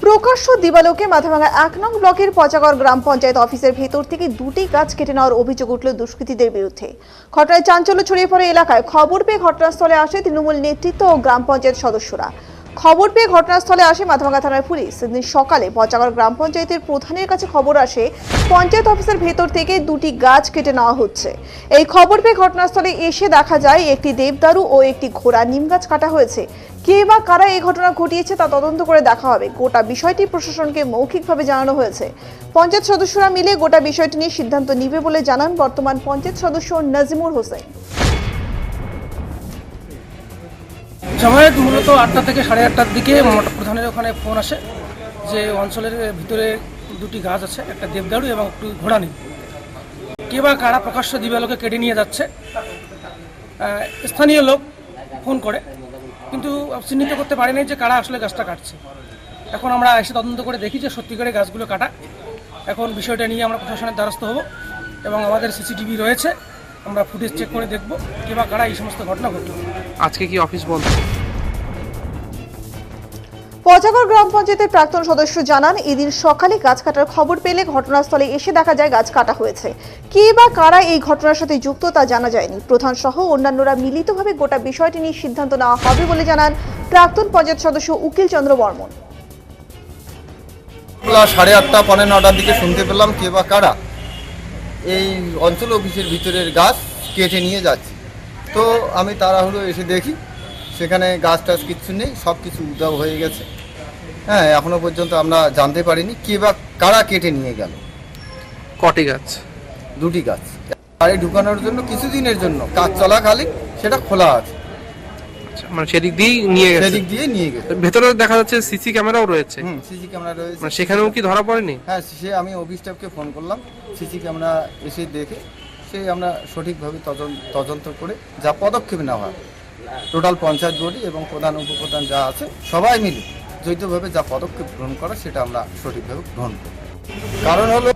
প্রকাশ্য দিবালোকে মাথাভাঙা ১ নং ব্লকের পচাগড় গ্রাম পঞ্চায়েত অফিসের ভেতর থেকে দুটি গাছ কেটে নেওয়ার অভিযোগ উঠল দুষ্কৃতীদের বিরুদ্ধে। ঘটনায় চাঞ্চল্য ছড়িয়ে পড়ে এলাকায়। খবর পেয়ে ঘটনাস্থলে আসে তৃণমূল নেতৃত্ব ও গ্রাম পঞ্চায়েত সদস্যরা। খবর পেয়ে ঘটনাস্থলে আসে মাথাভাঙা থানার পুলিশ। সেদিন সকালে পচাগড় গ্রাম পঞ্চায়েতের প্রধানের কাছে খবর আসে পঞ্চায়েত অফিসের ভেতর থেকে দুটি গাছ কেটে নেওয়া হচ্ছে। এই খবর পেয়ে ঘটনাস্থলে এসে দেখা যায় একটি দেবদারু ও একটি ঘোড়া নিম গাছ কাটা হয়েছে। কে বা কারা এই ঘটনা ঘটিয়েছে তা তদন্ত করে দেখা হবে। গোটা বিষয়টি প্রশাসনকে মৌখিকভাবে জানানো হয়েছে। পঞ্চায়েত সদস্যরা মিলে গোটা বিষয়টি নিয়ে সিদ্ধান্ত নেবে বলে জানান বর্তমান পঞ্চায়েত সদস্য নাজিমুর হোসেন। সময় মূলত 8টা থেকে 8:30টার দিকে প্রধানের ওখানে ফোন আসে যে অঞ্চলের ভিতরে দুটি গাছ আছে, একটা দেবদারু এবং একটু ঘোড়া নেই। কে বা কারা প্রকাশ্য দিবালোকে কেটে নিয়ে যাচ্ছে। স্থানীয় লোক ফোন করে, কিন্তু চিহ্নিত করতে পারেনি যে কারা আসলে গাছটা কাটছে। এখন আমরা এসে তদন্ত করে দেখি যে সত্যিকারে গাছগুলো কাটা। এখন বিষয়টা নিয়ে আমরা প্রশাসনের দ্বারস্থ হব এবং আমাদের সিসিটিভি রয়েছে, আমরা ফুটেজ চেক করে দেখব কে বা কারা এই সমস্ত ঘটনা ঘটল। আজকে কি অফিস বন্ধ? পচাগড় গ্রাম পঞ্চায়েতের প্রাক্তন সদস্য জানান, এদিন সকালে গাছ কাটার খবর পেলে ঘটনাস্থলে এসে দেখা যায় গাছ কাটা হয়েছে। কে বা কারা এই ঘটনার সাথে যুক্ত তা জানা যায়নি। প্রধান সহ অন্যান্যরা মিলিতভাবে গোটা বিষয়টি নিয়ে সিদ্ধান্ত নেওয়া হবে বলে জানান প্রাক্তন পঞ্চায়েত সদস্য উকিল চন্দ্র বর্মন। 8:30 পৌনে 9টার দিকে শুনতে পেলাম কে বা কারা এই অঞ্চল অফিসের ভিতরের গাছ কেটে নিয়ে যাচ্ছে। তো আমি তাড়াহুড়ো এসে দেখি সেখানে গাছ টাছ কিচ্ছু নেই, সব কিছু উধাও হয়ে গেছে। হ্যাঁ, এখনো পর্যন্ত আমরা জানতে পারিনি কে বা কারা কেটে নিয়ে গেল। কটি গাছ? দুটি গাছ। গাড়ি ঢুকানোর জন্য কিছুদিনের জন্য কাজ চলাকালীন সেটা খোলা আছে, মানে সেদিক দিয়ে নিয়ে গেছে। সেদিক দিয়ে নিয়ে গেছে। ভেতরে দেখা যাচ্ছে সিসি ক্যামেরাও রয়েছে। সিসি ক্যামেরা রয়েছে। মানে সেখানেও কি ধরা পড়েনি? হ্যাঁ, আমি অফিস স্টাফকে ফোন করলাম, সিসি ক্যামেরা এসে দেখে সেই আমরা সঠিকভাবে তদন্ত করে যা পদক্ষেপ নেওয়া হয়, টোটাল পঞ্চায়েত বডি এবং প্রধান উপপ্রধান যা আছে সবাই মিলে যৌথভাবে যা পদক্ষেপ গ্রহণ করা সেটা আমরা সঠিকভাবে গ্রহণ করি। কারণ হলো